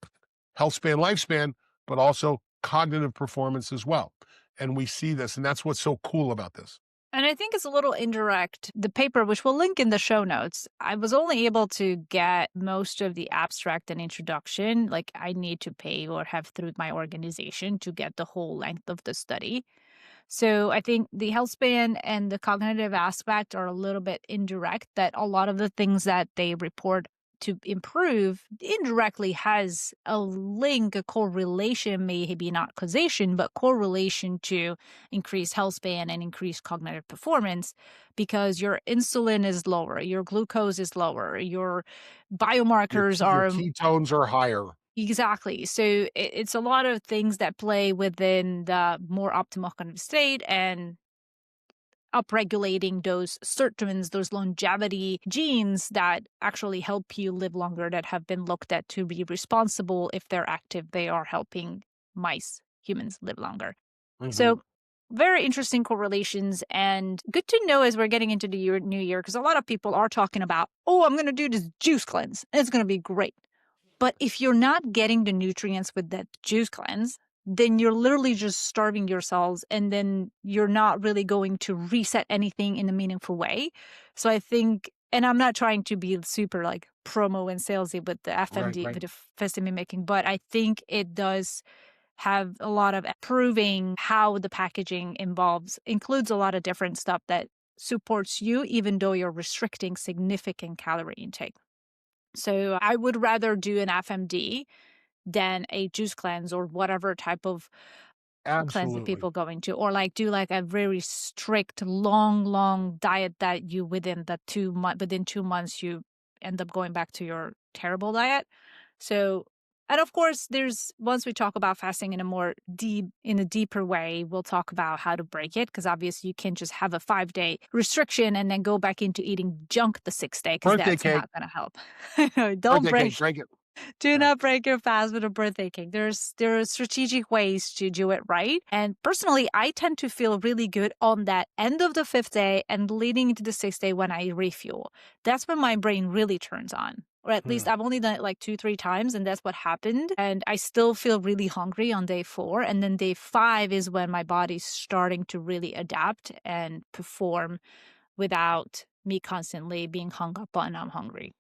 health span, lifespan, but also cognitive performance as well. And we see this, and that's what's so cool about this. And I think it's a little indirect. The paper, which we'll link in the show notes, I was only able to get most of the abstract and introduction. Like, I need to pay or have through my organization to get the whole length of the study. So I think the health span and the cognitive aspect are a little bit indirect, that a lot of the things that they report to improve indirectly has a link, a correlation, maybe not causation, but correlation to increased health span and increased cognitive performance, because your insulin is lower, your glucose is lower, your biomarkers Your are. ketones are higher. Exactly. So it's a lot of things that play within the more optimal kind of state and upregulating those sirtuins, those longevity genes that actually help you live longer, that have been looked at to be responsible. If they're active, they are helping mice, humans live longer. Mhm. So very interesting correlations and good to know as we're getting into the new year, because a lot of people are talking about, oh, I'm going to do this juice cleanse. It's going to be great. But if you're not getting the nutrients with that juice cleanse, then you're literally just starving yourselves and then you're not really going to reset anything in a meaningful way. So I think, and I'm not trying to be super like promo and salesy with the Right, FMD, right. with the fasting mimicking, but I think it does have a lot of proving how the packaging includes a lot of different stuff that supports you, even though you're restricting significant calorie intake. So I would rather do an FMD than a juice cleanse or whatever type of cleanse that Absolutely. people go into, or like do like a very strict, long diet that you within 2 months you end up going back to your terrible diet. So, and of course, once we talk about fasting in a deeper way, we'll talk about how to break it. Cause obviously you can't just have a 5-day restriction and then go back into eating junk the 6th day, cause Birthday that's cake, not going to help. I know, don't birthday cake, break drink it. do Yeah. not break your fast with a birthday cake. There are strategic ways to do it right. And personally, I tend to feel really good on that end of the 5th day and leading into the 6th day when I refuel. That's when my brain really turns on. Or at least Hmm. I've only done it like 2, 3 times, and that's what happened. And I still feel really hungry on day 4. And then day 5 is when my body's starting to really adapt and perform without me constantly being hung up on I'm hungry.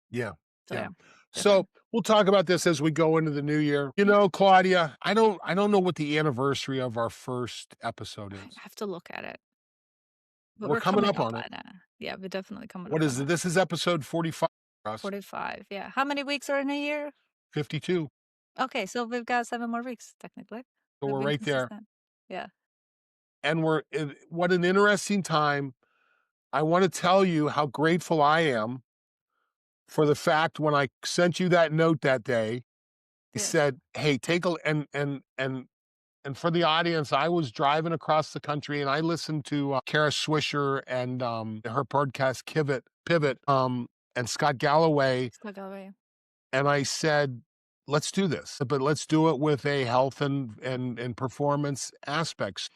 Yeah. So Yeah. yeah, So different. we'll talk about this as we go into the new year. You Yeah. know, Claudia, I don't know what the anniversary of our first episode I is. have to look at it. But We're we're coming coming up up on it. on it. Yeah, we're definitely coming What up is on it? it. This is episode 45 for us. 45. Yeah. How many weeks are in a year? 52. Okay, so we've got 7 more weeks, technically. So We've we're been right there. consistent. Yeah. And what an interesting time. I want to tell you how grateful I am for the fact when I sent you that note that day, he Yes. said, "Hey, take a," and for the audience, I was driving across the country and I listened to Kara Swisher and her podcast Pivot, and Scott Galloway, Still got away. and I said, "Let's do this, but let's do it with a health and performance aspects."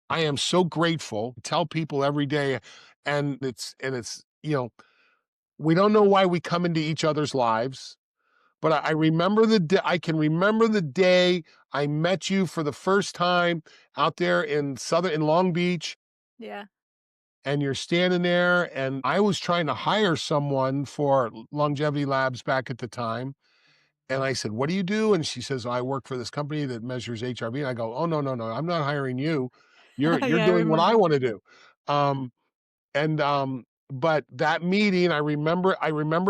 I am so grateful. Tell people every day, and it's we don't know why we come into each other's lives. But I remember the day. I can remember the day I met you for the first time out there in Long Beach, Yeah. and you're standing there, and I was trying to hire someone for Longevity Labs back at the time, and I said, "What do you do?" And she says, "I work for this company that measures HRV." And I go, "Oh, no, no, no, I'm not hiring you. You're Yeah, I doing what I remember. wanna do." Um, but that meeting, I remember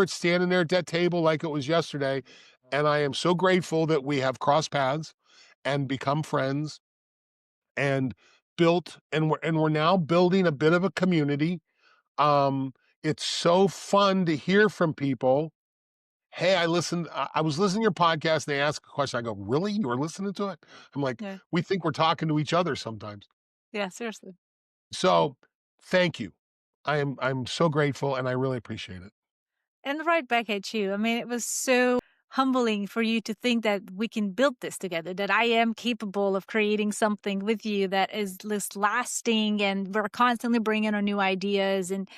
it standing there at that table like it was yesterday, and I am so grateful that we have crossed paths and become friends and we're now building a bit of a community. Um, it's so fun to hear from people. "Hey, I was listening to your podcast, and they asked a question." I go, "Really? You were listening to it?" I'm like, Yeah. "We think we're talking to each other sometimes." Yeah, seriously. So, thank you. I'm so grateful, and I really appreciate it. And right back at you. I mean, it was so humbling for you to think that we can build this together, that I am capable of creating something with you that is this lasting, and we're constantly bringing on new ideas, and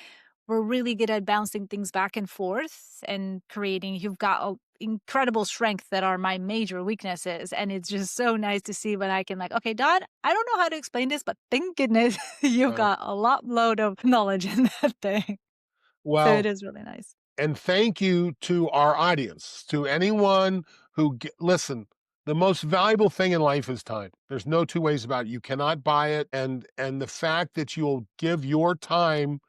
we're really good at bouncing things back and forth and creating. You've got incredible strength that are my major weaknesses. And it's just so nice to see when I can like, okay, Don, I don't know how to explain this, but thank goodness you've Well got a lot load of knowledge in that thing. So it well, is really nice. and thank you to our audience, to anyone listen, the most valuable thing in life is time. There's no two ways about it. You cannot buy it, and the fact that you'll give your time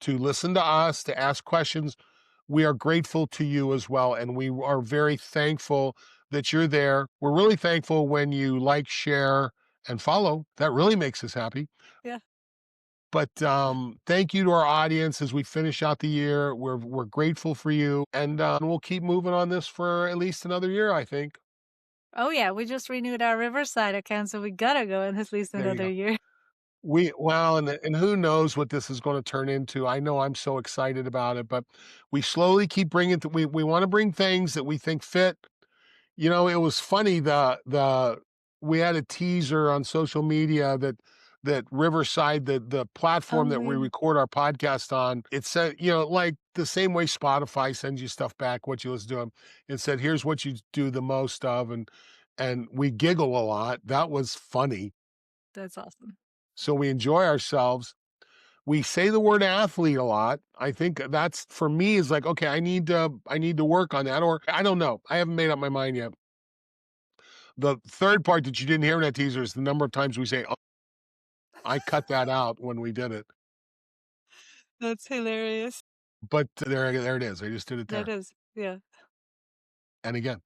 to listen to us, to ask questions, we are grateful to you as well, and we are very thankful that you're there. We're really thankful when you like, share, and follow. That really makes us happy. Yeah. But thank you to our audience as we finish out the year. We're grateful for you, and we'll keep moving on this for at least another year, I think. Oh, yeah. We just renewed our Riverside account, so we gotta go in at least There you another go. year. And who knows what this is going to turn into. I know I'm so excited about it, but we slowly keep bringing we want to bring things that we think fit. It was funny, the we had a teaser on social media that that Riverside, the platform Oh, that we really? record our podcast on, it said, you know, like the same way Spotify sends you stuff back, what you listen to them, it said, here's what you do the most of, and we giggle a lot. That was funny. That's awesome. So we enjoy ourselves. We say the word athlete a lot. I think that's for me is like, okay, I need to work on that. Or I don't know. I haven't made up my mind yet. The third part that you didn't hear in that teaser is the number of times we say, "Oh," I cut that out when we did it. That's hilarious. But there it is. I just did it That there. is, yeah. And again,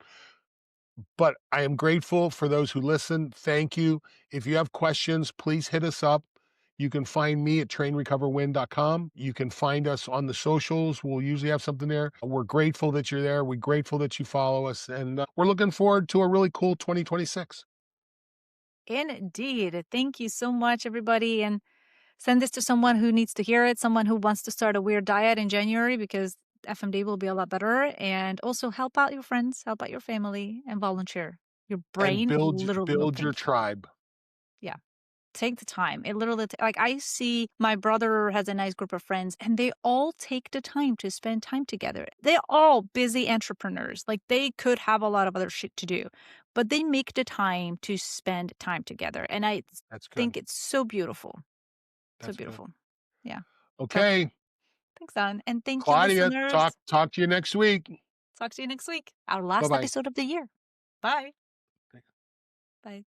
but I am grateful for those who listen. Thank you. If you have questions, please hit us up. You can find me at trainrecoverwin.com. You can find us on the socials. We'll usually have something there. We're grateful that you're there. We're grateful that you follow us. And we're looking forward to a really cool 2026. Indeed. Thank you so much, everybody. And send this to someone who needs to hear it, someone who wants to start a weird diet in January because FMD will be a lot better. And also help out your friends, help out your family, and volunteer. Your And brain literally will build your thank you. tribe. Yeah. Take the time. It literally, like, I see my brother has a nice group of friends and they all take the time to spend time together. They're all busy entrepreneurs. Like, they could have a lot of other shit to do, but they make the time to spend time together. And I That's good. think it's so beautiful. So That's good. beautiful. Yeah. So Okay. thanks, Don. And thank you, Claudia, listeners. talk to you next week. Talk to you next week. Our last Bye-bye. episode of the year. Bye. Bye.